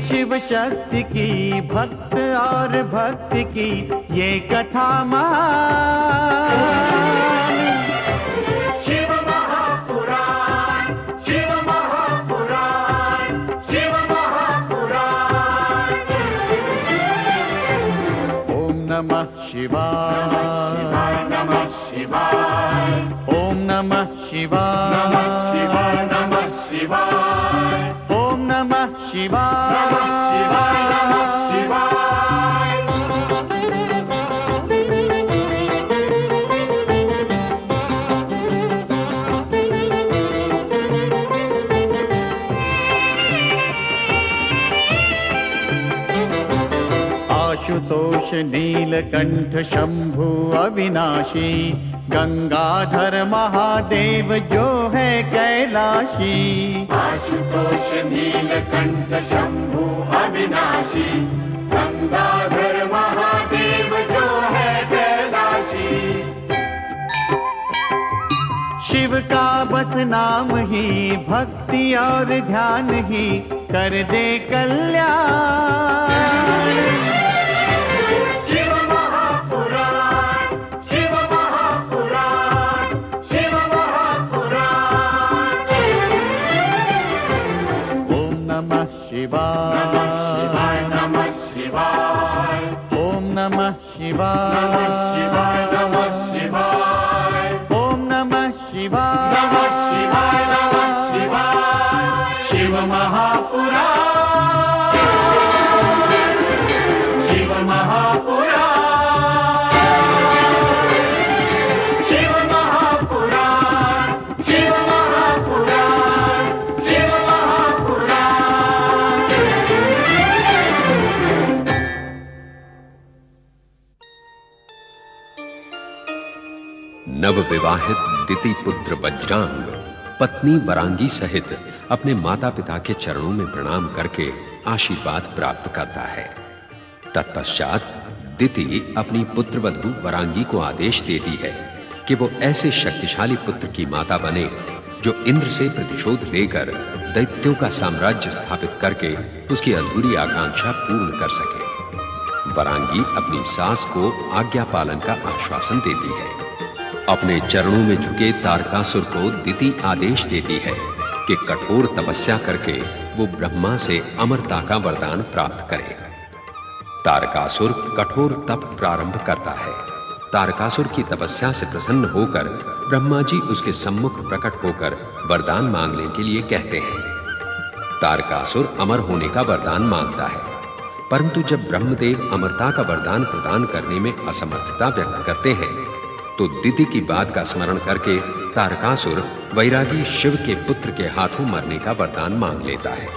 शिव शक्ति की, भक्त और भक्ति की ये कथा महान। शिव महापुराण, शिव महापुराण, शिव महापुराण। ओम नमः शिवाय, नमः शिवाय, ओम नमः शिवाय, नमः शिवाय, नमः शिवाय, ओम नमः शिवाय, नमः शिवाय, नमः शिवाय। आशुतोष नीलकंठ शंभु अविनाशी, गंगाधर महादेव जो है कैलाशी। आशुतोष नीलकंठ शंभु अविनाशी, गंगाधर महादेव जो है कैलाशी। शिव का बस नाम ही, भक्ति और ध्यान ही कर दे कल्याण। शिव महापुराण, शिव महापुराण, शिव महापुराण। ओम नमः शिवाय, नमः शिवाय, नमः शिवाय, ओम नमः शिवाय, नमः शिवाय, नमः शिवाय, ओम नमः शिवाय, नमः शिवाय, नमः शिवाय। शिव महापुराण, शिव महापुराण, शिव महापुराण, शिव महापुराण, शिव महापुराण। नवविवाहित दिति पुत्र वज्रांग पत्नी वरांगी सहित अपने माता पिता के चरणों में प्रणाम करके आशीर्वाद प्राप्त करता है। तत्पश्चात दिति अपनी पुत्रवधू वरांगी को आदेश देती है कि वो ऐसे शक्तिशाली पुत्र की माता बने जो इंद्र से प्रतिशोध लेकर दैत्यों का साम्राज्य स्थापित करके उसकी अधूरी आकांक्षा पूर्ण कर सके। वरांगी अपनी सास को आज्ञा पालन का आश्वासन देती है। अपने चरणों में झुके तारकासुर को दिति आदेश देती है कि कठोर तपस्या करके वो ब्रह्मा से अमरता का वरदान प्राप्त करे। तारकासुर कठोर तप प्रारंभ करता है। तारकासुर की तपस्या से प्रसन्न होकर ब्रह्मा जी उसके सम्मुख प्रकट होकर वरदान मांगने के लिए कहते हैं। तारकासुर अमर होने का वरदान मांगता है, परंतु जब ब्रह्मदेव अमरता का वरदान प्रदान करने में असमर्थता व्यक्त करते हैं तो दिति की बात का स्मरण करके तारकासुर वैरागी शिव के पुत्र के हाथों मरने का वरदान मांग लेता है।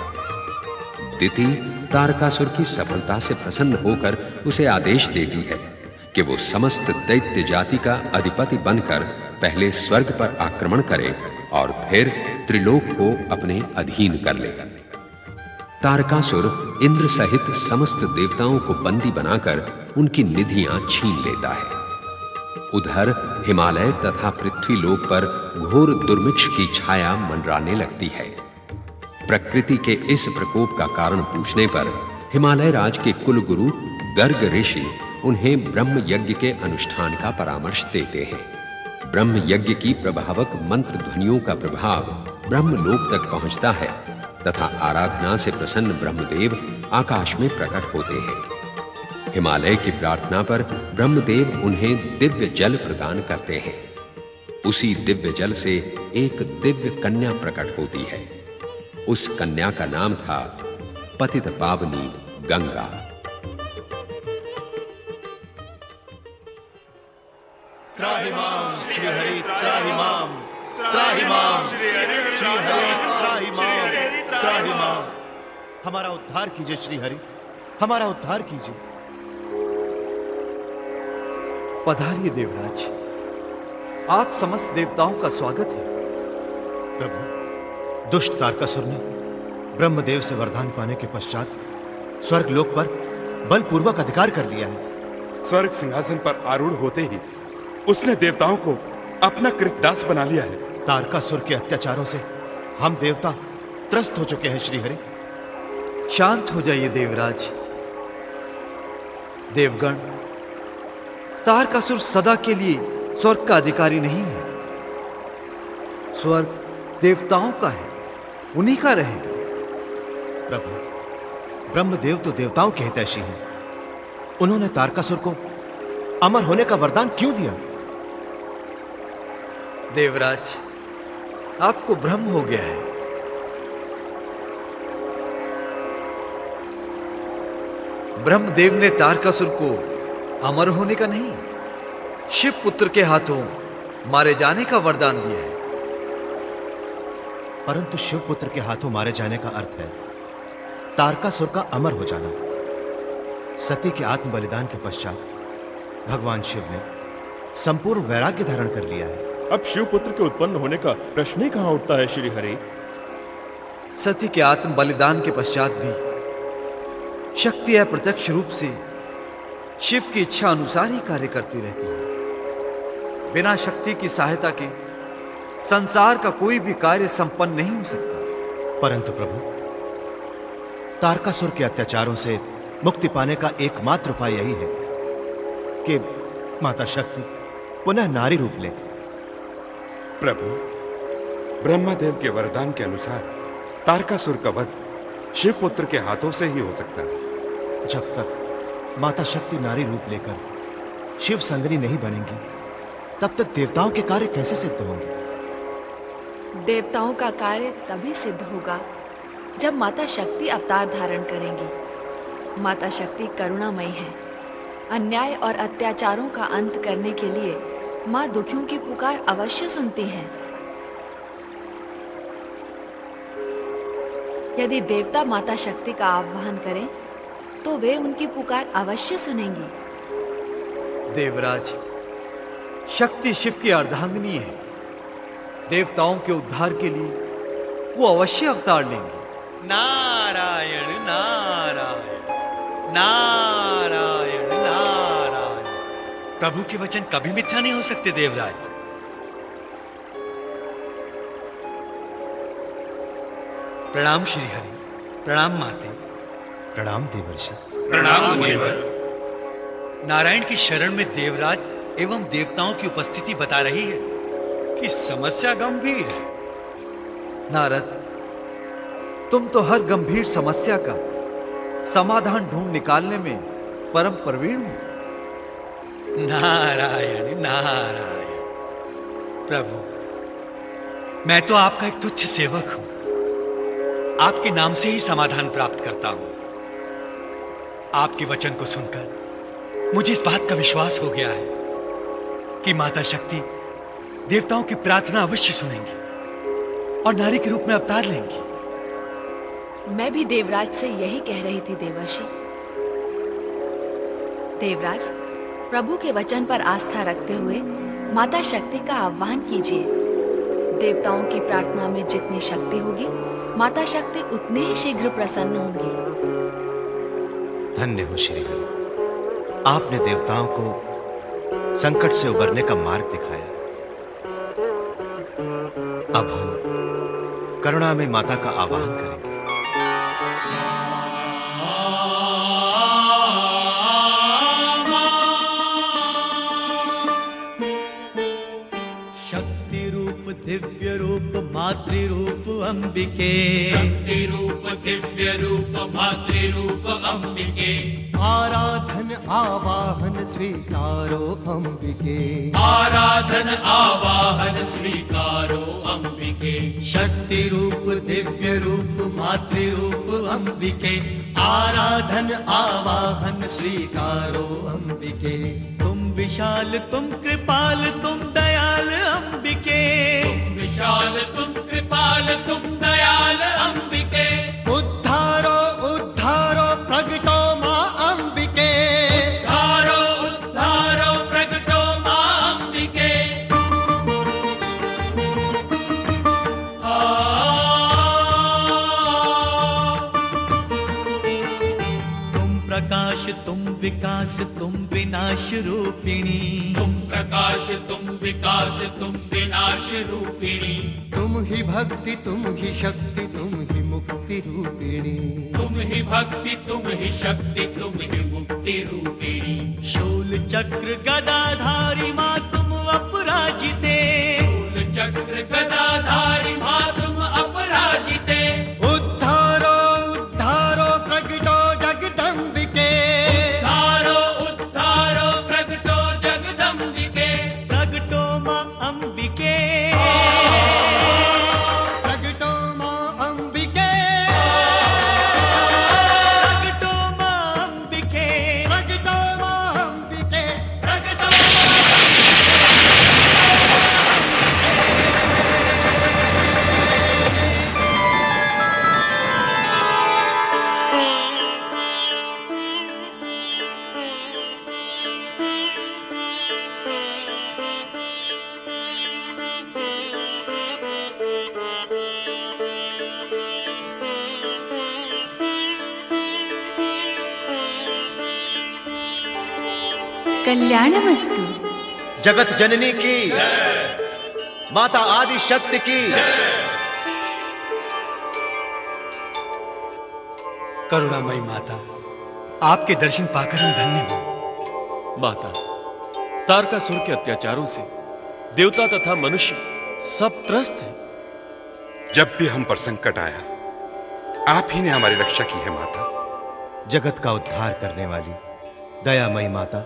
दिति तारकासुर की सफलता से प्रसन्न होकर उसे आदेश देती है कि वो समस्त दैत्य जाति का अधिपति बनकर पहले स्वर्ग पर आक्रमण करे और फिर त्रिलोक को अपने अधीन कर ले। तारकासुर इंद्र सहित समस्त देवताओं को बंदी बनाकर उनकी निधियां छीन लेता है। उधर हिमालय तथा पृथ्वीलोक पर घोर दुर्भिक्ष की छाया मंडराने लगती है। प्रकृति के इस प्रकोप का कारण पूछने पर हिमालय राज के कुल गुरु गर्ग ऋषि उन्हें ब्रह्म यज्ञ के अनुष्ठान का परामर्श देते हैं। ब्रह्म यज्ञ की प्रभावक मंत्र ध्वनियों का प्रभाव ब्रह्मलोक तक पहुंचता है तथा आराधना से प्रसन्न ब्रह्मदेव आकाश में प्रकट होते हैं। हिमालय की प्रार्थना पर ब्रह्मदेव उन्हें दिव्य जल प्रदान करते हैं। उसी दिव्य जल से एक दिव्य कन्या प्रकट होती है। उस कन्या का नाम था पतित पावनी गंगा। त्राहिमाम श्री हरि त्राहिमाम, त्राहिमाम श्री हरि त्राहिमाम, त्राहिमाम। हमारा उद्धार कीजिए श्री हरि, हमारा उद्धार कीजिए। पधारिए देवराज, आप समस्त देवताओं का स्वागत है। प्रभु, दुष्ट तारकासुर ने ब्रह्मदेव से वरदान पाने के पश्चात स्वर्ग लोक पर बलपूर्वक अधिकार कर लिया है। स्वर्ग सिंहासन पर आरूढ़ होते ही उसने देवताओं को अपना कृतदास बना लिया है। तारकासुर के अत्याचारों से हम देवता त्रस्त हो चुके हैं श्री हरि। शांत हो जाइए देवराज। देवगण, तारकासुर सदा के लिए स्वर्ग का अधिकारी नहीं है। स्वर्ग देवताओं का है, उन्हीं का रहेगा। प्रभु, ब्रह्मदेव तो देवताओं के हितैषी हैं। उन्होंने तारकासुर को अमर होने का वरदान क्यों दिया? देवराज, आपको भ्रम हो गया है। ब्रह्मदेव ने तारकासुर को अमर होने का नहीं, शिव पुत्र के हाथों मारे जाने का वरदान दिया है। परंतु शिव पुत्र के हाथों मारे जाने का अर्थ है तारकासुर का अमर हो जाना। सती के आत्म बलिदान के पश्चात भगवान शिव ने संपूर्ण वैराग्य धारण कर लिया है। अब शिव पुत्र के उत्पन्न होने का प्रश्न ही कहां उठता है श्री हरि। सती के आत्म बलिदान के पश्चात भी शक्ति अप्रत्यक्ष रूप से शिव की इच्छा अनुसार ही कार्य करती रहती है। बिना शक्ति की सहायता के संसार का कोई भी कार्य संपन्न नहीं हो सकता। परंतु प्रभु, तारकासुर के अत्याचारों से मुक्ति पाने का एकमात्र उपाय यही है कि माता शक्ति पुनः नारी रूप ले। प्रभु, ब्रह्मदेव के वरदान के अनुसार तारकासुर का वध शिव पुत्र के हाथों से ही हो सकता है। जब तक माता शक्ति नारी रूप लेकर शिव संगनी नहीं बनेंगी, तब तक देवताओं के कार्य कैसे सिद्ध होंगे? देवताओं का कार्य तभी सिद्ध होगा जब माता शक्ति अवतार धारण करेंगी। माता शक्ति करुणामयी है। अन्याय और अत्याचारों का अंत करने के लिए माँ दुखियों की पुकार अवश्य सुनती हैं। यदि देवता माता शक्ति का आह्वान करें तो वे उनकी पुकार अवश्य सुनेंगी। देवराज, शक्ति शिव की अर्धांगिनी है। देवताओं के उद्धार के लिए वो अवश्य अवतार लेंगे। नारायण नारायण नारायण नारायण। प्रभु के वचन कभी मिथ्या नहीं हो सकते देवराज। प्रणाम श्री हरि, प्रणाम माते। प्रणाम देवर्षि। प्रणाम मुनिवर। नारायण की शरण में देवराज एवं देवताओं की उपस्थिति बता रही है कि समस्या गंभीर है। नारद, तुम तो हर गंभीर समस्या का समाधान ढूंढ निकालने में परम प्रवीण हो। नारायण नारायण। प्रभु, मैं तो आपका एक तुच्छ सेवक हूं। आपके नाम से ही समाधान प्राप्त करता हूं। आपके वचन को सुनकर मुझे इस बात का विश्वास हो गया है कि माता शक्ति देवताओं की प्रार्थना अवश्य सुनेंगी और नारी के रूप में अवतार लेंगी। मैं भी देवराज से यही कह रही थी देवर्षि। देवराज, प्रभु के वचन पर आस्था रखते हुए माता शक्ति का आह्वान कीजिए। देवताओं की प्रार्थना में जितनी शक्ति होगी, माता शक्ति उतने ही शीघ्र प्रसन्न होंगी। धन्य हो श्री हरि, आपने देवताओं को संकट से उबरने का मार्ग दिखाया। अब हम करुणा में माता का आवाहन करेंगे। शक्ति रूप दिव्य रूप मातृ रूप अंबिके। शक्ति रूप दिव्य रूप मातृ रूप अंबिके। आराधन आवाहन स्वीकारो अंबिके। आराधन आवाहन स्वीकारो अंबिके। शक्ति रूप दिव्य रूप मातृ रूप अंबिके। आराधन आवाहन स्वीकारो अंबिके। तुम विशाल तुम कृपाल तुम दयाल अंबिके। तुम विशाल तुम कृपाल तुम दयाल अंबिके। उद्धारो तुम विकास तुम विनाश रूपिणी। तुम प्रकाश तुम विकास तुम विनाश रूपिणी। तुम ही भक्ति तुम ही शक्ति तुम ही मुक्ति रूपिणी। तुम ही भक्ति तुम ही शक्ति तुम ही मुक्ति रूपिणी। शूल चक्र गदाधारी माँ तुम अपराजिते। शूल चक्र गदाधारी माँ तुम अपराजिते। उद्धारो उद्धारो प्रगटो जगदम्बिके। उद्धारो उद्धारो प्रगटो जगदम्बिके। प्रगटो माँ अंबिके। प्रगटो माँ अंबिके। प्रगटो माँ अंबिके। प्रगटो माँ अंबिके। प्रगटो कल्याणमस्तु। जगत जननी की, माता आदि शक्ति की। करुणामयी माता, आपके दर्शन पाकर हम धन्य हुए। माता, तारकासुर के अत्याचारों से देवता तथा मनुष्य सब त्रस्त हैं। जब भी हम पर संकट आया, आप ही ने हमारी रक्षा की है माता। जगत का उद्धार करने वाली दयामयी माता,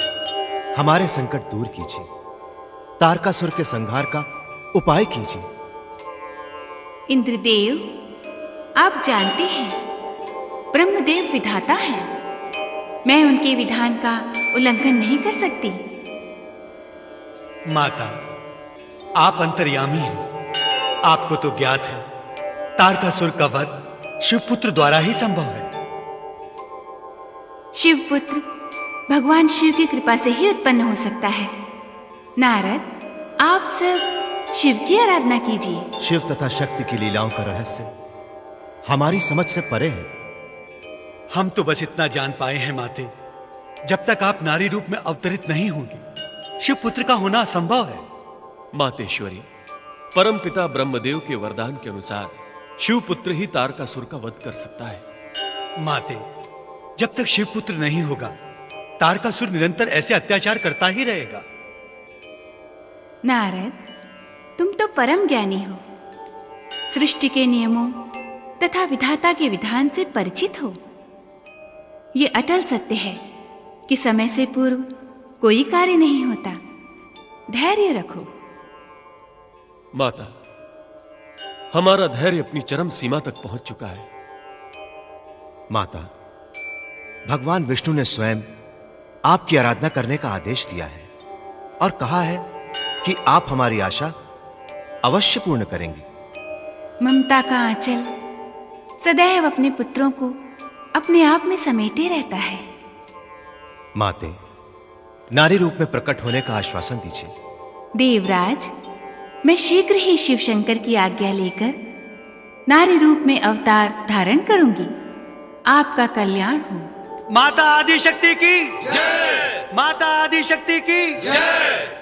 हमारे संकट दूर कीजिए। तारकासुर के संहार का उपाय कीजिए। इंद्रदेव, आप जानते हैं ब्रह्मदेव विधाता हैं। मैं उनके विधान का उल्लंघन नहीं कर सकती। माता, आप अंतर्यामी हैं। आपको तो ज्ञात है तारकासुर का वध शिवपुत्र द्वारा ही संभव है। शिवपुत्र भगवान शिव की कृपा से ही उत्पन्न हो सकता है। नारद, आप सब शिव की आराधना कीजिए। शिव तथा शक्ति की लीलाओं का रहस्य हमारी समझ से परे है। हम तो बस इतना जान पाए हैं माते, जब तक आप नारी रूप में अवतरित नहीं होंगे, शिवपुत्र का होना असंभव है। मातेश्वरी, परम पिता ब्रह्मदेव के वरदान के अनुसार शिवपुत्र ही तारकासुर का वध कर सकता है। माते, जब तक शिवपुत्र नहीं होगा, तारकासुर निरंतर ऐसे अत्याचार करता ही रहेगा। नारद, तुम तो परम ज्ञानी हो, सृष्टि के नियमों तथा विधाता के विधान से परिचित हो। ये अटल सत्य है कि समय से पूर्व कोई कार्य नहीं होता। धैर्य रखो। माता, हमारा धैर्य अपनी चरम सीमा तक पहुंच चुका है। माता, भगवान विष्णु ने स्वयं आपकी आराधना करने का आदेश दिया है और कहा है कि आप हमारी आशा अवश्य पूर्ण करेंगे। ममता का आंचल सदैव अपने पुत्रों को अपने आप में समेटे रहता है। माते, नारी रूप में प्रकट होने का आश्वासन दीजिए। देवराज, मैं शीघ्र ही शिव शंकर की आज्ञा लेकर नारी रूप में अवतार धारण करूंगी। आपका कल्याण हो। माता आदि शक्ति की जय। माता आदि शक्ति की जय।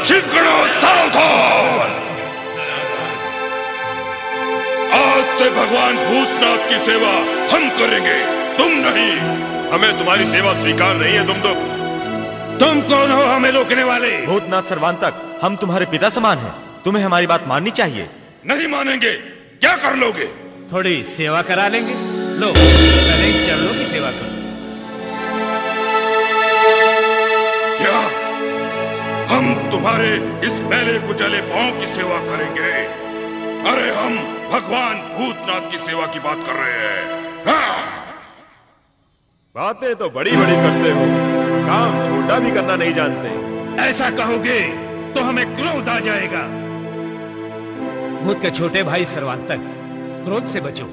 शिवगणों सावधान! आज से भगवान भूतनाथ की सेवा हम करेंगे, तुम नहीं। हमें तुम्हारी सेवा स्वीकार नहीं है। तुम कौन हो हमें रोकने वाले? भूतनाथ सर्वांतक, हम तुम्हारे पिता समान हैं। तुम्हें हमारी बात माननी चाहिए। नहीं मानेंगे। क्या कर लोगे? थोड़ी सेवा करा लेंगे। लो, पहले इन चरणों की सेवा करो। क्या हम तुम्हारे इस मैले कुचले पांव की सेवा करेंगे? अरे हम भगवान भूतनाथ की सेवा की बात कर रहे हैं। हाँ। बातें तो बड़ी बड़ी करते हो, काम छोटा भी करना नहीं जानते। ऐसा कहोगे तो हमें क्रोध आ जाएगा। भूत के छोटे भाई सर्वांतक, क्रोध से बचो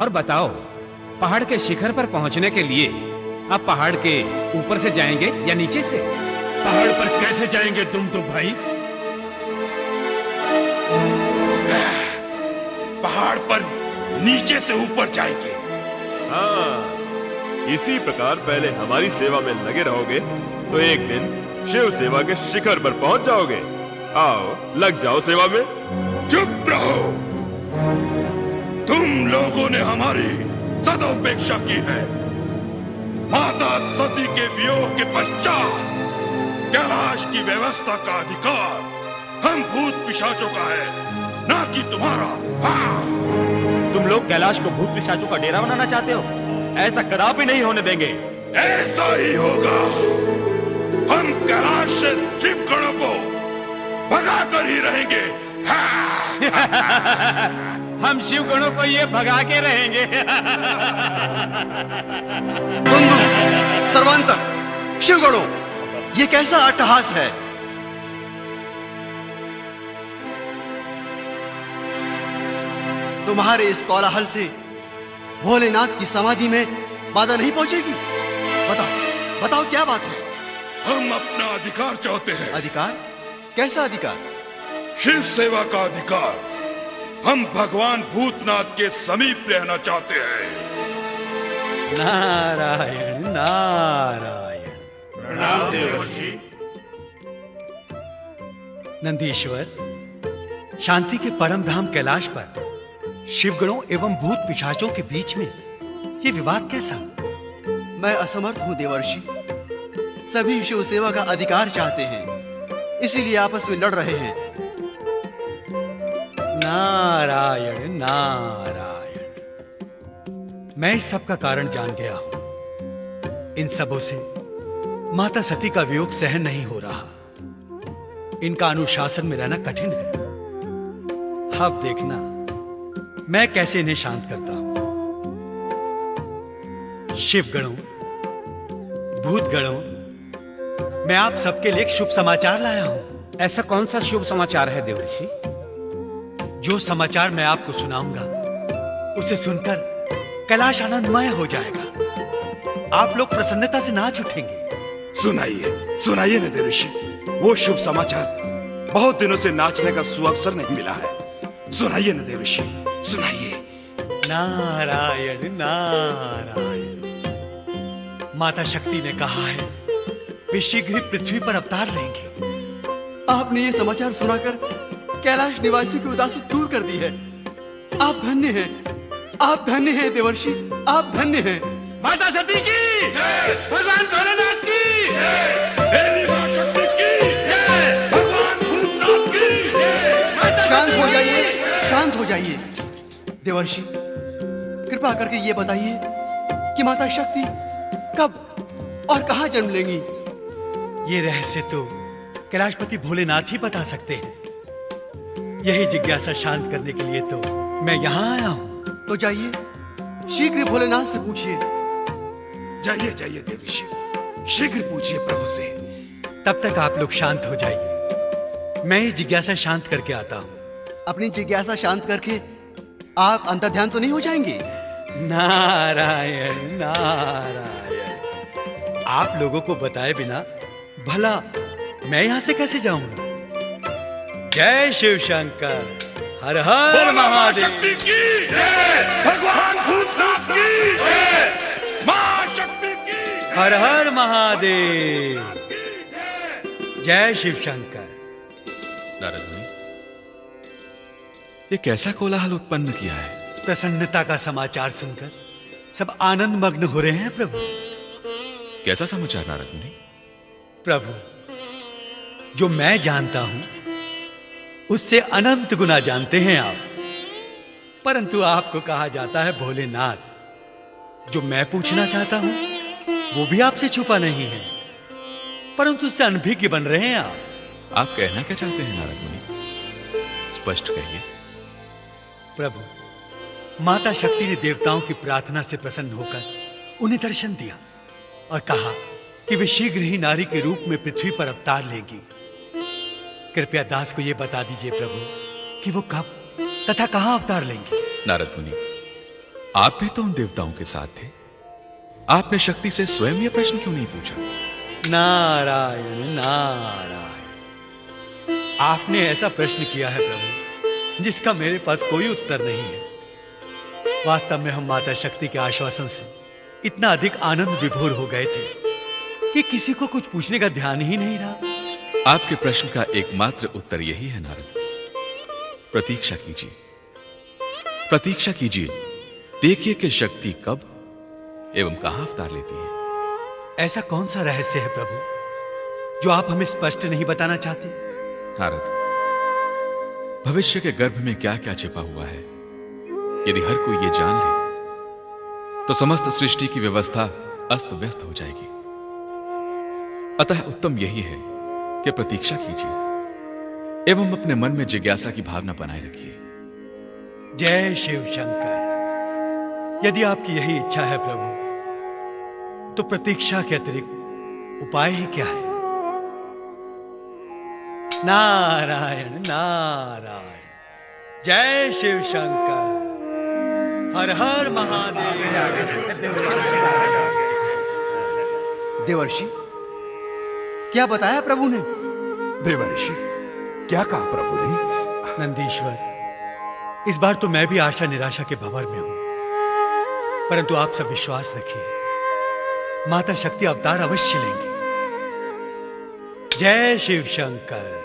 और बताओ, पहाड़ के शिखर पर पहुंचने के लिए आप पहाड़ के ऊपर से जाएंगे या नीचे से? पहाड़ पर कैसे जाएंगे तुम तो भाई? पहाड़ पर नीचे से ऊपर जाएंगे। हाँ, इसी प्रकार पहले हमारी सेवा में लगे रहोगे तो एक दिन शिव सेवा के शिखर पर पहुंच जाओगे। आओ, लग जाओ सेवा में। चुप रहो। तुम लोगों ने हमारी सदुपेक्षा की है। माता सती के वियोग के पश्चात कैलाश की व्यवस्था का अधिकार हम भूत पिशाचों का है, ना कि तुम्हारा। हाँ। तुम लोग कैलाश को भूत पिशाचों का डेरा बनाना चाहते हो? ऐसा कदापि नहीं होने देंगे। ऐसा ही होगा। हम कैलाश से शिव गणों को भगा कर ही रहेंगे। हम शिव गणों को ये भगा के रहेंगे। बंधु सर्वांतक, शिव गणों, ये कैसा अट्टहास है? तुम्हारे इस कोलाहल से भोलेनाथ की समाधि में बाधा नहीं पहुंचेगी? बताओ बताओ, क्या बात है? हम अपना अधिकार चाहते हैं। अधिकार? कैसा अधिकार? शिव सेवा का अधिकार। हम भगवान भूतनाथ के समीप रहना चाहते हैं। नारायण नारायण। प्रणाम देवर्षि। नंदीश्वर, शांति के परम धाम कैलाश पर शिवगणों एवं भूत पिशाचों के बीच में ये विवाद कैसा? मैं असमर्थ हूं देवर्षि। सभी शिव सेवा का अधिकार चाहते हैं, इसीलिए आपस में लड़ रहे हैं। नारायण नारायण। मैं इस सब का कारण जान गया हूं। इन सबों से माता सती का वियोग सहन नहीं हो रहा। इनका अनुशासन में रहना कठिन है। अब देखना मैं कैसे इन्हें शांत करता हूं। शिवगणों, भूतगणों, मैं आप सबके लिए एक शुभ समाचार लाया हूं। ऐसा कौन सा शुभ समाचार है देवर्षि? जो समाचार मैं आपको सुनाऊंगा उसे सुनकर कैलाश आनंदमय हो जाएगा। आप लोग प्रसन्नता से नाच उठेंगे। सुनाइए, सुनाइए न देवर्षि, वो शुभ समाचार। बहुत दिनों से नाचने का सुअवसर नहीं मिला है। सुनाइए न देवर्षि, सुनाइए। नारायण नारायण। माता शक्ति ने कहा है वे शीघ्र ही पृथ्वी पर अवतार लेंगे। आपने ये समाचार सुनाकर कैलाश निवासियों की उदासी दूर कर दी है। आप धन्य हैं, आप धन्य हैं देवर्षि, आप धन्य हैं। माता सती की, भगवान भोलेनाथ की, देवी मां शक्ति की, भगवान भूतनाथ की। शांत हो जाइए, शांत हो जाइए। देवर्षि, कृपा करके ये बताइए कि माता शक्ति कब और कहां जन्म लेंगी? ये रहस्य तो कैलाशपति भोलेनाथ ही बता सकते हैं। यही जिज्ञासा शांत करने के लिए तो मैं यहाँ आया हूँ। तो जाइए, शीघ्र भोलेनाथ से पूछिए। जाइए जाइए देवर्षि, शीघ्र पूछिए प्रभु से। तब तक आप लोग शांत हो जाइए। मैं ये जिज्ञासा शांत करके आता हूँ। अपनी जिज्ञासा शांत करके आप अंतर्ध्यान तो नहीं हो जाएंगे? नारायण नारायण। आप लोगों को बताए बिना भला मैं यहां से कैसे जाऊंगा? जय शिव शंकर, हर हर महादेव। शक्ति की भगवान भूतनाथ की, मां शक्ति की, हर हर महादेव। जय शिव शंकर। नारद मुनि, ये कैसा कोलाहल उत्पन्न किया है? प्रसन्नता का समाचार सुनकर सब आनंद मग्न हो रहे हैं प्रभु। कैसा समाचार नारद मुनि? प्रभु, जो मैं जानता हूं उससे अनंत गुना जानते हैं आप। परंतु आपको कहा जाता है भोलेनाथ। जो मैं पूछना चाहता हूं वो भी आपसे छुपा नहीं है, परंतु उससे अनभिज्ञ बन रहे हैं आप कहना क्या चाहते हैं नारद मुनि? स्पष्ट कहिए। प्रभु, माता शक्ति ने देवताओं की प्रार्थना से प्रसन्न होकर उन्हें दर्शन दिया और कहा कि वे शीघ्र ही नारी के रूप में पृथ्वी पर अवतार लेगी। कृपया दास को यह बता दीजिए प्रभु कि वो कब तथा कहां अवतार लेंगी। नारद मुनि, आप भी तो उन देवताओं के साथ थे। आपने शक्ति से स्वयं यह प्रश्न क्यों नहीं पूछा? नारायण नारायण। आपने ऐसा प्रश्न किया है प्रभु जिसका मेरे पास कोई उत्तर नहीं है। वास्तव में हम माता शक्ति के आश्वासन से इतना अधिक आनंद विभोर हो गए थे कि किसी को कुछ पूछने का ध्यान ही नहीं रहा। आपके प्रश्न का एकमात्र उत्तर यही है नारद, प्रतीक्षा कीजिए, प्रतीक्षा कीजिए, देखिए कि शक्ति कब एवं कहां अवतार लेती है। ऐसा कौन सा रहस्य है प्रभु जो आप हमें स्पष्ट नहीं बताना चाहते? नारद, भविष्य के गर्भ में क्या क्या छिपा हुआ है, यदि हर कोई ये जान ले तो समस्त सृष्टि की व्यवस्था अस्त व्यस्त हो जाएगी। अतः उत्तम यही है कि प्रतीक्षा कीजिए एवं अपने मन में जिज्ञासा की भावना बनाए रखिए। जय शिव शंकर। यदि आपकी यही इच्छा है प्रभु, तो प्रतीक्षा के अतिरिक्त उपाय ही क्या है? नारायण नारायण। जय शिव शंकर। हर हर महादेव। देवर्षि, क्या बताया प्रभु ने? देवर्षि, क्या कहा प्रभु ने? नंदीश्वर, इस बार तो मैं भी आशा निराशा के भंवर में हूं, परंतु आप सब विश्वास रखिए, माता शक्ति अवतार अवश्य लेंगी। जय शिव शंकर।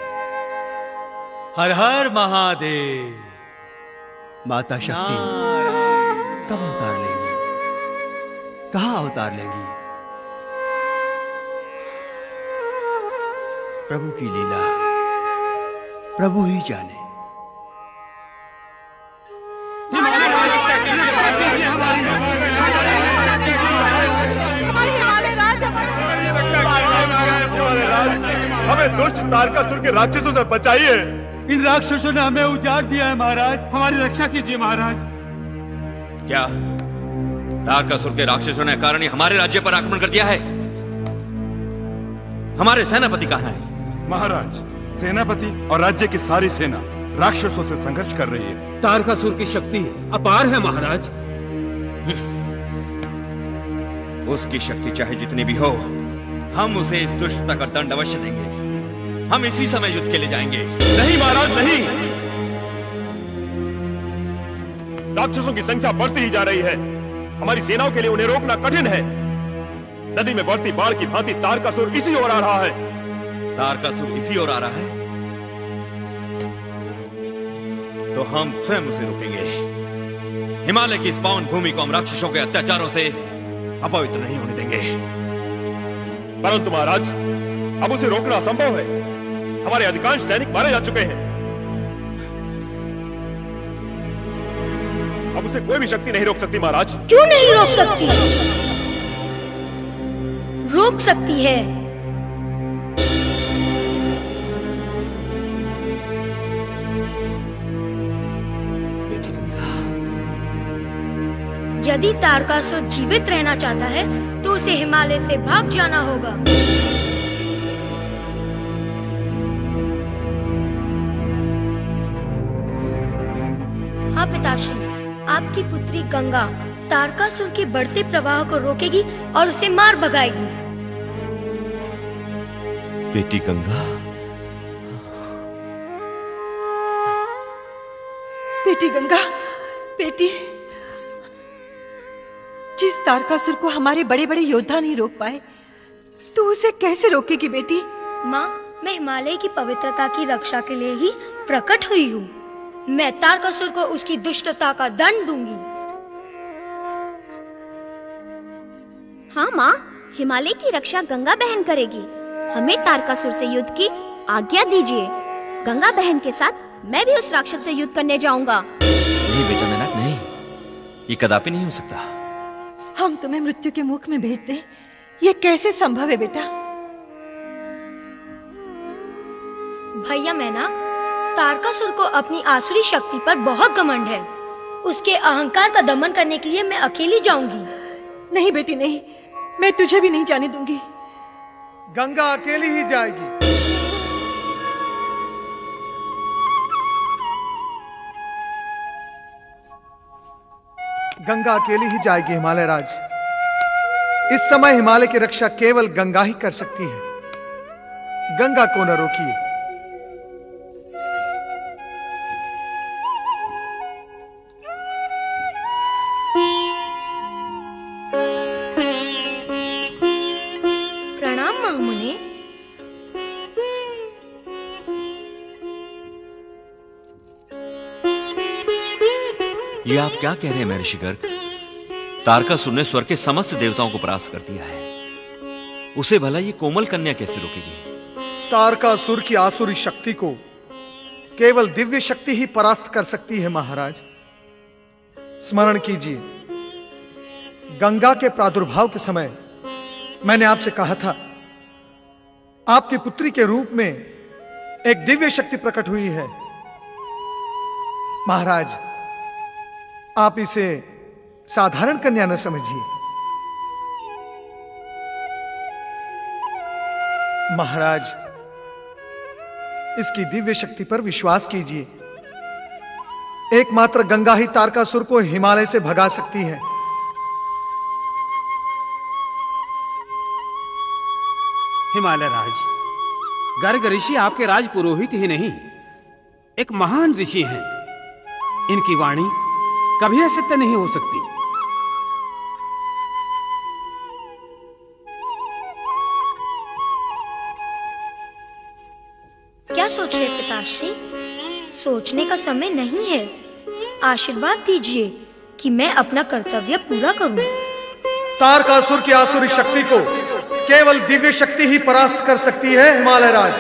हर हर महादेव। माता शक्ति कब अवतार लेंगी? कहां अवतार लेंगी? प्रभु की लीला प्रभु ही जाने। हमें दुष्ट तारकासुर के राक्षसों से बचाइए। इन राक्षसों ने हमें उजाड़ दिया है महाराज, हमारी रक्षा कीजिए महाराज। क्या तारकासुर के राक्षसों ने कारण हमारे राज्य पर आक्रमण कर दिया है? हमारे सेनापति कहां है? महाराज, सेनापति और राज्य की सारी सेना राक्षसों से संघर्ष कर रही है। तारकासुर की शक्ति अपार है महाराज। उसकी शक्ति चाहे जितनी भी हो, हम उसे इस दुष्टता का दंड अवश्य देंगे। हम इसी समय युद्ध के लिए जाएंगे। नहीं महाराज, नहीं। राक्षसों की संख्या बढ़ती ही जा रही है। हमारी सेनाओं के लिए उन्हें रोकना कठिन है। नदी में बढ़ती बाढ़ की भांति तारकासुर इसी ओर आ रहा है। तारकासुर इसी ओर आ रहा है तो हम स्वयं उसे रोकेंगे। हिमालय की इस पावन भूमि को हम राक्षसों के अत्याचारों से अपवित्र नहीं होने देंगे। परंतु महाराज, अब उसे रोकना असंभव है। हमारे अधिकांश सैनिक मारे जा चुके हैं। अब उसे कोई भी शक्ति नहीं रोक सकती महाराज। क्यों नहीं रोक सकती? रोक सकती है। यदि तारकासुर जीवित रहना चाहता है तो उसे हिमालय से भाग जाना होगा। हाँ पिताश्री, आपकी पुत्री गंगा तारकासुर के बढ़ते प्रवाह को रोकेगी और उसे मार भगाएगी। बेटी गंगा, बेटी गंगा, बेटी, जिस तारकासुर को हमारे बड़े बड़े योद्धा नहीं रोक पाए, तू उसे कैसे रोकेगी बेटी? माँ, मैं हिमालय की पवित्रता की रक्षा के लिए ही प्रकट हुई हूँ। मैं तारकासुर को उसकी दुष्टता का दंड दूंगी। हाँ माँ, हिमालय की रक्षा गंगा बहन करेगी। हमें तारकासुर से युद्ध की आज्ञा दीजिए। गंगा बहन के साथ मैं भी उस राक्षस से युद्ध करने जाऊंगा। नहीं बेटा मेनक, नहीं, ये कदापि नहीं हो सकता। हम तुम्हें मृत्यु के मुख में भेज दें, ये कैसे संभव है बेटा? भैया मैना, तारकासुर को अपनी आसुरी शक्ति पर बहुत घमंड है। उसके अहंकार का दमन करने के लिए मैं अकेली जाऊंगी। नहीं बेटी नहीं, मैं तुझे भी नहीं जाने दूंगी। गंगा अकेली ही जाएगी। गंगा अकेली ही जाएगी हिमालय राज। इस समय हिमालय की रक्षा केवल गंगा ही कर सकती है। गंगा को न रोकिए। मुने। ये आप क्या कह रहे हैं महर्षि गर्ग? तारकासुर ने स्वर्ग के समस्त देवताओं को परास्त कर दिया है, उसे भला ये कोमल कन्या कैसे रोकेगी? तारकासुर की आसुरी शक्ति को केवल दिव्य शक्ति ही परास्त कर सकती है महाराज। स्मरण कीजिए, गंगा के प्रादुर्भाव के समय मैंने आपसे कहा था, आपकी पुत्री के रूप में एक दिव्य शक्ति प्रकट हुई है। महाराज, आप इसे साधारण कन्या न समझिए। महाराज, इसकी दिव्य शक्ति पर विश्वास कीजिए। एकमात्र गंगा ही तारकासुर को हिमालय से भगा सकती है। हिमालय राज, गर्ग ऋषि आपके राज पुरोहित ही नहीं, एक महान ऋषि हैं। इनकी वाणी कभी असत्य नहीं हो सकती। क्या सोच रहे पिताश्री? सोचने का समय नहीं है। आशीर्वाद दीजिए कि मैं अपना कर्तव्य पूरा करूं। तारकासुर की आसुरी शक्ति को केवल दिव्य शक्ति ही परास्त कर सकती है हिमालय राज।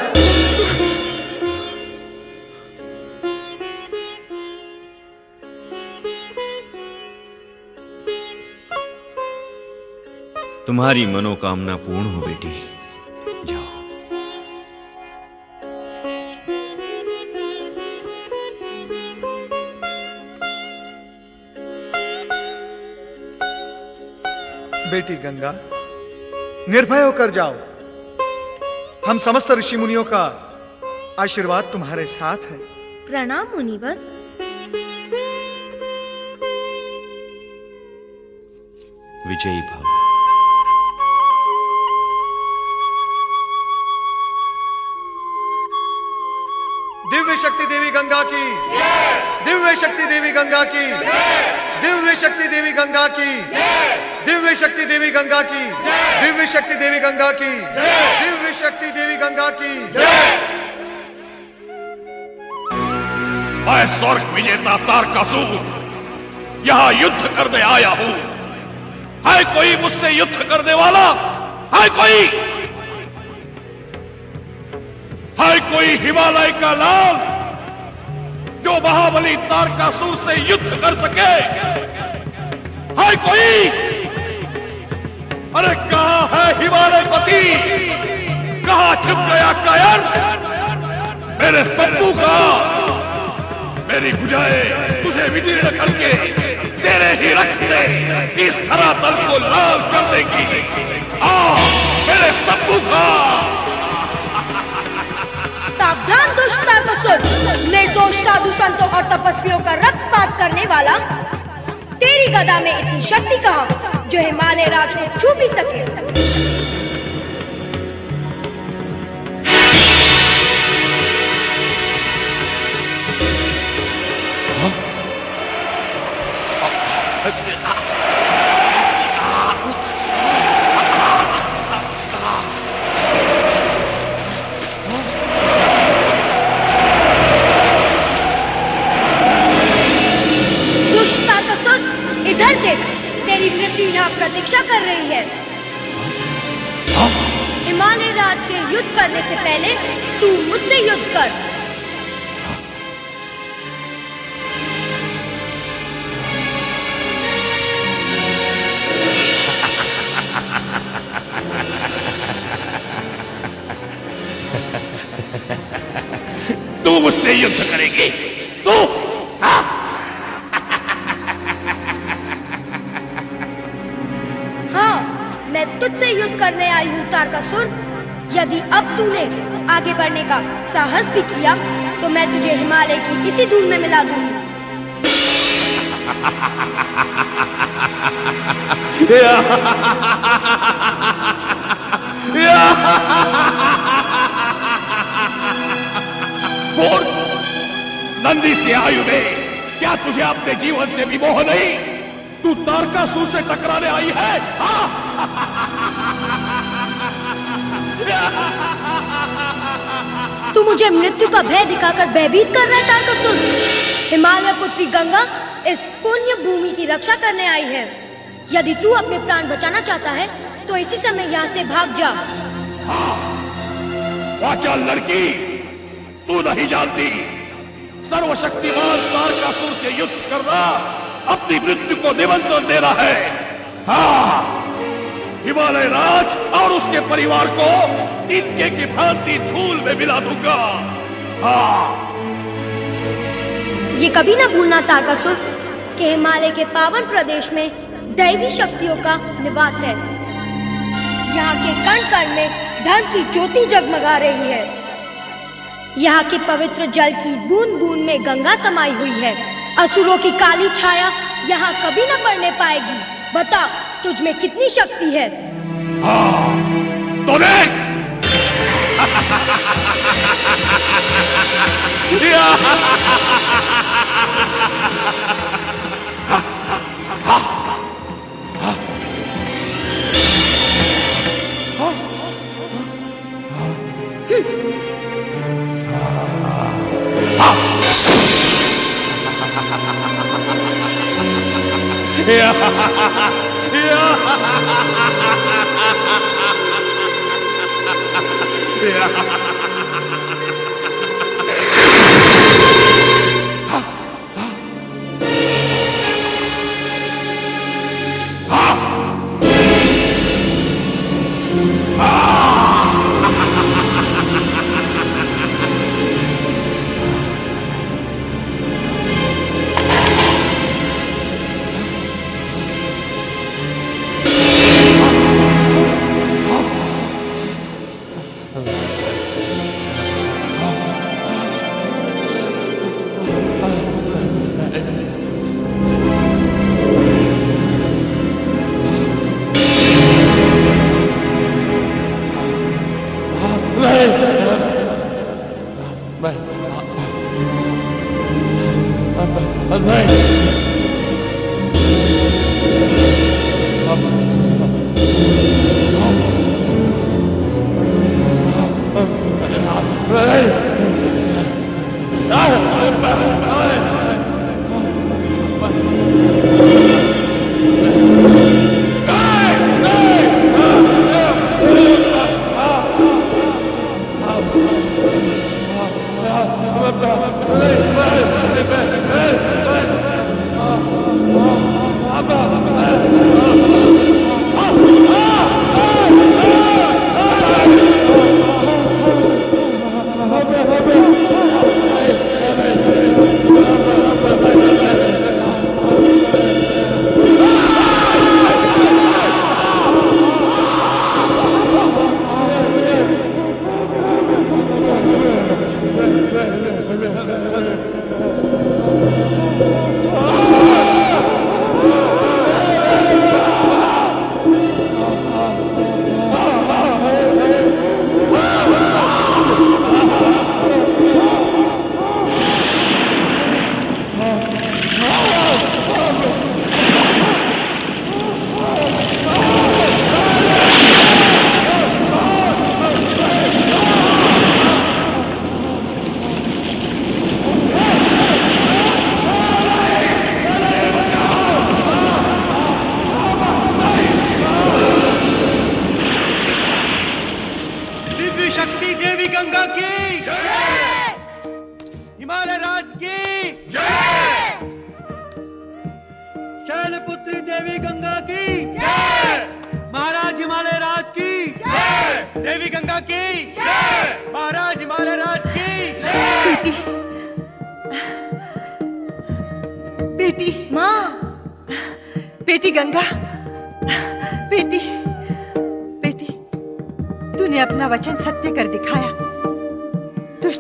तुम्हारी मनोकामना पूर्ण हो बेटी, जाओ। बेटी गंगा, निर्भय होकर जाओ। हम समस्त ऋषि मुनियों का आशीर्वाद तुम्हारे साथ है। प्रणाम मुनिवर। विजयी भव। दिव्य शक्ति देवी गंगा की, दिव्य शक्ति देवी गंगा की, दिव्य शक्ति देवी गंगा की, दिव्य शक्ति देवी गंगा की, दिव्य शक्ति देवी गंगा की, दिव्य शक्ति देवी गंगा की। मैं स्वर्ग विजेता तारकासुर यहां युद्ध करने आया हूं। है कोई मुझसे युद्ध करने वाला? है कोई हिमालय का लाल जो महाबली तारकासुर से युद्ध कर सके? है कोई? अरे कहां है हिमालय पति? कहां छिप गया कायर? मेरे सत्तू का, मेरी भुजाएं तुझे विदीर्ण करके तेरे ही रक्त से इस धरातल को लाल कर देगी। मेरे सत्तू का। सावधान दुष्ट तारकासुर, निर्दोष साधु संतों और तपस्वियों का रक्तपात करने वाला। तेरी गदा में इतनी शक्ति कहां जो हिमालय राज को छू भी सके? इधर देख, तेरी मृत्यु यहाँ प्रतीक्षा कर रही है। हिमालय राज से युद्ध करने से पहले तू मुझसे युद्ध कर। तू मुझसे युद्ध करेगी? तू? मैं तुझसे युद्ध करने आई हूँ तारकासुर। यदि अब तूने आगे बढ़ने का साहस भी किया तो मैं तुझे हिमालय की इसी धूल में मिला दूंगी। नंदी से आयुधे, क्या तुझे अपने जीवन से भी मोह नहीं? तू तारकासुर से टकराने आई है? तू मुझे मृत्यु का भय दिखाकर भयभीत कर रहा है तारकासुर। हिमालय पुत्री गंगा इस पुण्य भूमि की रक्षा करने आई है। यदि तू अपने प्राण बचाना चाहता है तो इसी समय यहाँ से भाग जा। वाचा लड़की, तू नहीं जानती सर्वशक्तिमान तारकासुर से युद्ध करना अपनी मृत्यु को निमंत्रण देना है। हाँ, हिमालय राज और उसके परिवार को इनके की भांति धूल में मिला दूंगा। हाँ। ये कभी ना भूलना तारकासुर कि हिमालय के पावन प्रदेश में दैवी शक्तियों का निवास है। यहाँ के कण कण में धर्म की ज्योति जगमगा रही है। यहाँ के पवित्र जल की बूंद बूंद में गंगा समाई हुई है। असुरों की काली छाया यहाँ कभी न पड़ने पाएगी। बता, तुझ में कितनी शक्ति है? हाँ, तो देख।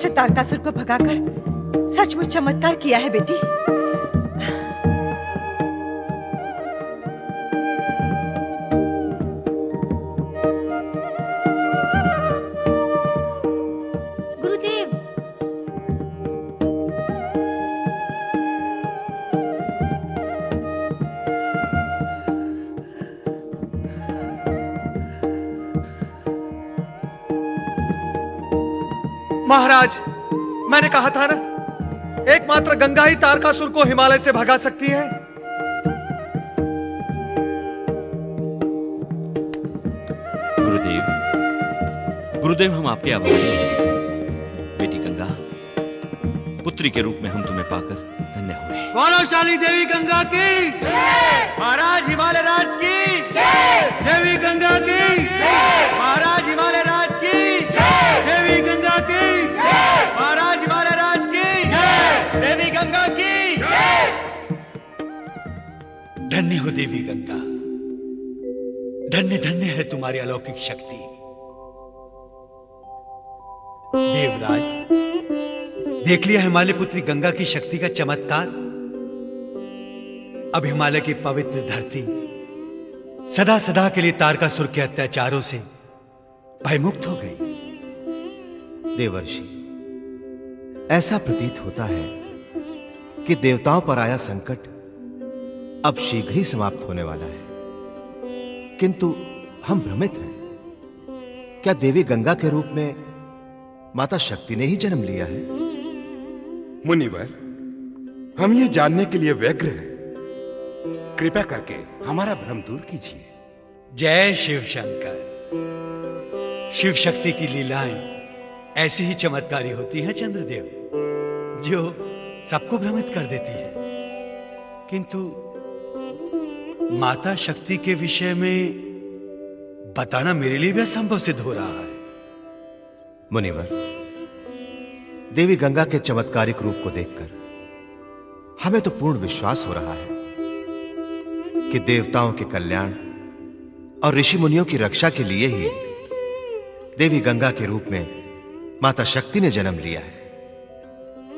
तारकासुर को भगाकर सचमुच चमत्कार किया है बेटी। गुरुदेव, महाराज, मैंने कहा था ना, एकमात्र गंगा ही तारकासुर को हिमालय से भगा सकती है। गुरुदेव, हम आपके आभारी हैं। बेटी गंगा, पुत्री के रूप में हम तुम्हें पाकर धन्य हुए। गौरवशाली देवी गंगा की महाराज, हिमालय राज की देवी गंगा की महाराज, हिमालय राज की देवी गंगा की महाराज, हिमालय राज की देवी गंगा की। धन्य हो देवी गंगा, धन्य धन्य है तुम्हारी अलौकिक शक्ति। देवराज, देख लिया हिमालय पुत्री गंगा की शक्ति का चमत्कार। अब हिमालय की पवित्र धरती सदा सदा के लिए तारकासुर के अत्याचारों से भयमुक्त हो गई। देवर्षि, ऐसा प्रतीत होता है कि देवताओं पर आया संकट अब शीघ्र ही समाप्त होने वाला है, किंतु हम भ्रमित हैं। क्या देवी गंगा के रूप में माता शक्ति ने ही जन्म लिया है? मुनिवर, हम ये जानने के लिए व्यग्र हैं। कृपया करके हमारा भ्रम दूर कीजिए। जय शिव शंकर। शिव शक्ति की लीलाएं ऐसी ही चमत्कारी होती हैं चंद्रदेव, जो सबको भ्रमित कर देती है। किंतु माता शक्ति के विषय में बताना मेरे लिए भी असंभव सिद्ध हो रहा है। मुनिवर, देवी गंगा के चमत्कारिक रूप को देखकर हमें तो पूर्ण विश्वास हो रहा है कि देवताओं के कल्याण और ऋषि मुनियों की रक्षा के लिए ही देवी गंगा के रूप में माता शक्ति ने जन्म लिया है।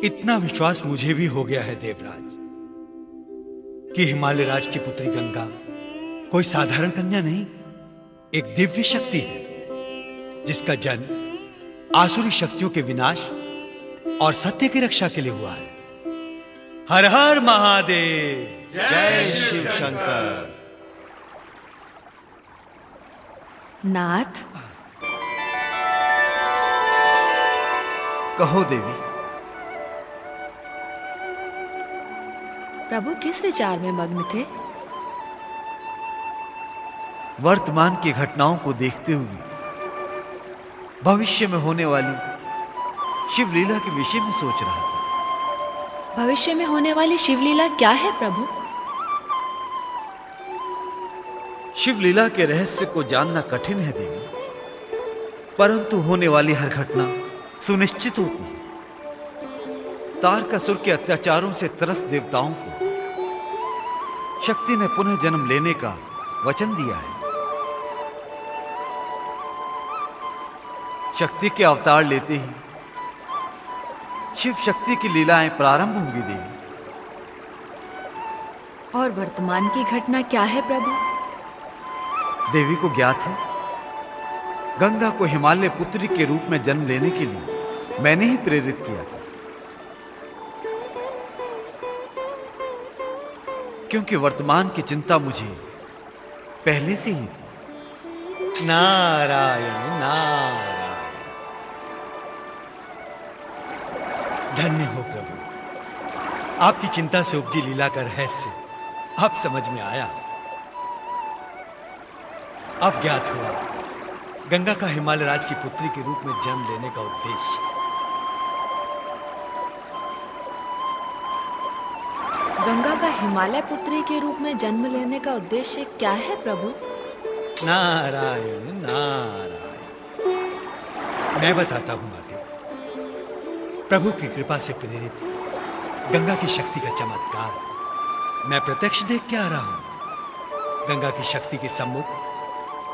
इतना विश्वास मुझे भी हो गया है देवराज कि हिमालय राज की पुत्री गंगा कोई साधारण कन्या नहीं, एक दिव्य शक्ति है, जिसका जन्म आसुरी शक्तियों के विनाश और सत्य की रक्षा के लिए हुआ है। हर हर महादेव। जय शिव शंकर। नाथ, कहो देवी। प्रभु किस विचार में मग्न थे? वर्तमान की घटनाओं को देखते हुए भविष्य में होने वाली शिवलीला के विषय में सोच रहा था। भविष्य में होने वाली शिवलीला क्या है प्रभु? शिवलीला के रहस्य को जानना कठिन है देवी, परंतु होने वाली हर घटना सुनिश्चित होती है। तारकासुर के अत्याचारों से त्रस्त देवताओं को शक्ति ने पुनः जन्म लेने का वचन दिया है। शक्ति के अवतार लेते ही शिव शक्ति की लीलाएं प्रारंभ होंगी देवी। और वर्तमान की घटना क्या है प्रभु? देवी को ज्ञात है, गंगा को हिमालय पुत्री के रूप में जन्म लेने के लिए मैंने ही प्रेरित किया था, क्योंकि वर्तमान की चिंता मुझे पहले से ही थी। नारायण नारायण। धन्य हो प्रभु, आपकी चिंता से उपजी लीला का रहस्य अब समझ में आया। अब ज्ञात हुआ गंगा का हिमालय राज की पुत्री के रूप में जन्म लेने का उद्देश्य। गंगा का हिमालय पुत्री के रूप में जन्म लेने का उद्देश्य क्या है प्रभु? नारायण नारायण। मैं बताता हूं माते। प्रभु की कृपा से प्रेरित गंगा की शक्ति का चमत्कार मैं प्रत्यक्ष देख के आ रहा हूं। गंगा की शक्ति के सम्मुख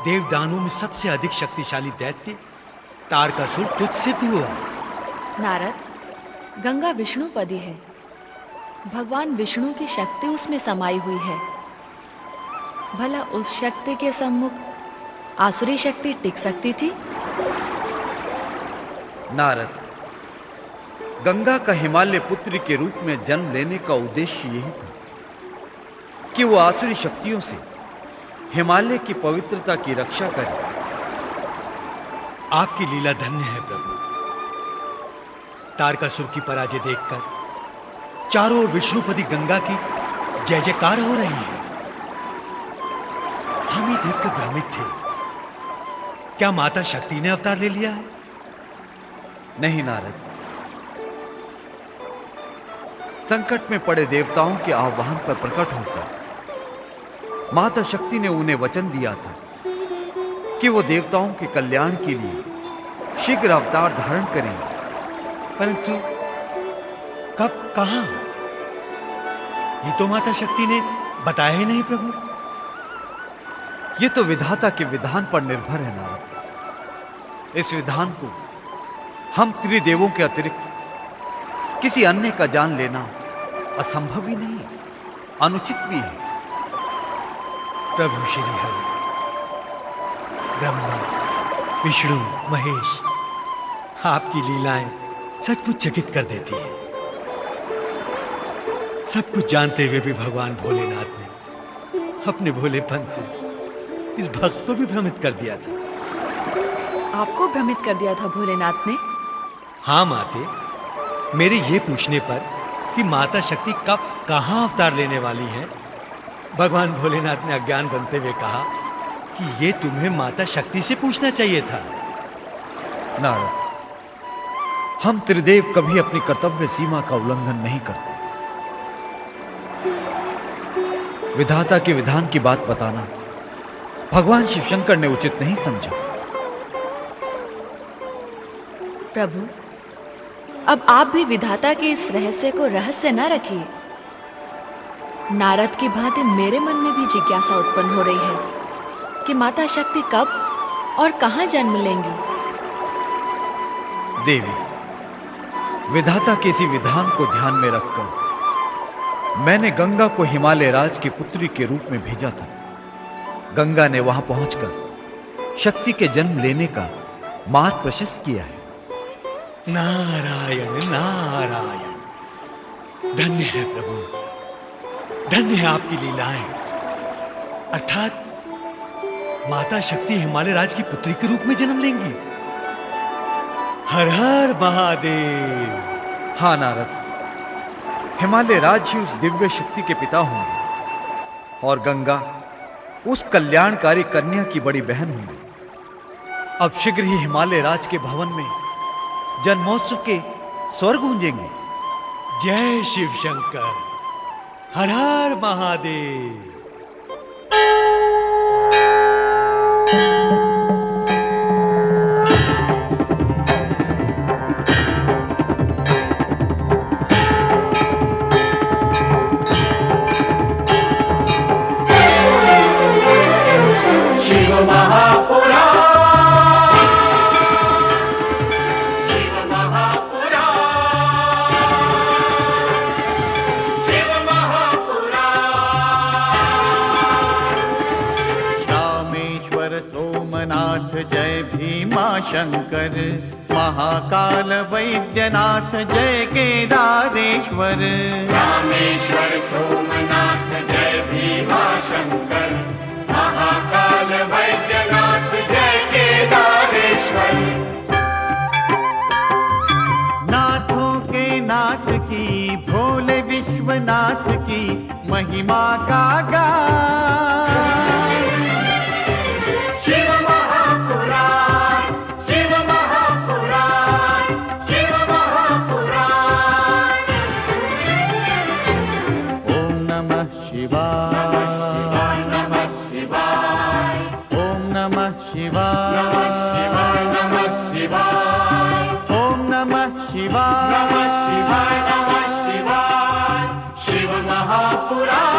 देवदानों में सबसे अधिक शक्तिशाली दैत्य तारकासुर तुझ सिद्ध हुआ। नारद, गंगा विष्णुपदी है। भगवान विष्णु की शक्ति उसमें समाई हुई है। भला उस शक्ति के सम्मुख आसुरी शक्ति टिक सकती थी? नारद, गंगा का हिमालय पुत्री के रूप में जन्म लेने का उद्देश्य यही था कि वो आसुरी शक्तियों से हिमालय की पवित्रता की रक्षा करे। आपकी लीला धन्य है प्रभु। तारकासुर की पराजय देखकर चारों ओर विष्णुपति गंगा की जय जयकार हो रही है। हम ही देखकर भ्रमित थे, क्या माता शक्ति ने अवतार ले लिया है? नहीं नारद, संकट में पड़े देवताओं के आह्वान पर प्रकट होकर माता शक्ति ने उन्हें वचन दिया था कि वो देवताओं के कल्याण के लिए शीघ्र अवतार धारण करेंगे। परंतु कब, कहां? ये तो माता शक्ति ने बताया ही नहीं प्रभु। ये तो विधाता के विधान पर निर्भर है नारद। इस विधान को हम त्रिदेवों के अतिरिक्त किसी अन्य का जान लेना असंभव ही नहीं, अनुचित भी है। प्रभु श्री हरि, ब्रह्मा, विष्णु, महेश, आपकी लीलाएं सचमुच चकित कर देती है। सब कुछ जानते हुए भी भगवान भोलेनाथ ने अपने भोलेपन से इस भक्त को भी भ्रमित कर दिया था। आपको भ्रमित कर दिया था भोलेनाथ ने? हाँ माते, मेरे ये पूछने पर कि माता शक्ति कब, कहां अवतार लेने वाली है, भगवान भोलेनाथ ने अज्ञान बनते हुए कहा कि ये तुम्हें माता शक्ति से पूछना चाहिए था। नारद, हम त्रिदेव कभी अपनी कर्तव्य सीमा का उल्लंघन नहीं करते। विधाता के विधान की बात बताना भगवान शिव शंकर ने उचित नहीं समझा। प्रभु, अब आप भी विधाता के इस रहस्य को रहस्य न रखिए। नारद की भांति मेरे मन में भी जिज्ञासा उत्पन्न हो रही है कि माता शक्ति कब और कहां जन्म लेंगी। देवी, विधाता के इसी विधान को ध्यान में रखकर मैंने गंगा को हिमालय राज की पुत्री के रूप में भेजा था। गंगा ने वहां पहुंचकर शक्ति के जन्म लेने का मार्ग प्रशस्त किया है। नारायण नारायण, धन्य है प्रभु, धन्य है आपकी लीलाएं। अर्थात माता शक्ति हिमालय राज की पुत्री के रूप में जन्म लेंगी। हर हर महादेव। हाँ नारद, हिमालय राज ही उस दिव्य शक्ति के पिता होंगे और गंगा उस कल्याणकारी कन्या की बड़ी बहन होंगी। अब शीघ्र ही हिमालय राज के भवन में जन्मोत्सव के स्वर गूंजेंगे। जय शिव शंकर, हर हर महादेव। जय भीमा शंकर, महाकाल वैद्यनाथ जय केदारेश्वर। रामेश्वर सोमनाथ जय भीमा शंकर, महाकाल वैद्यनाथ जय केदारेश्वर। नाथों के नाथ की, भोले विश्वनाथ की महिमा का गान। शिव महापुराण, शिव महापुराण, शिव महापुराण। ओम नमः शिवाय, नमः शिवाय, ओम नमः शिवाय, नमः शिवाय, ओम नमः शिवाय, नमः शिवाय, नमः शिवाय। शिव महापुराण।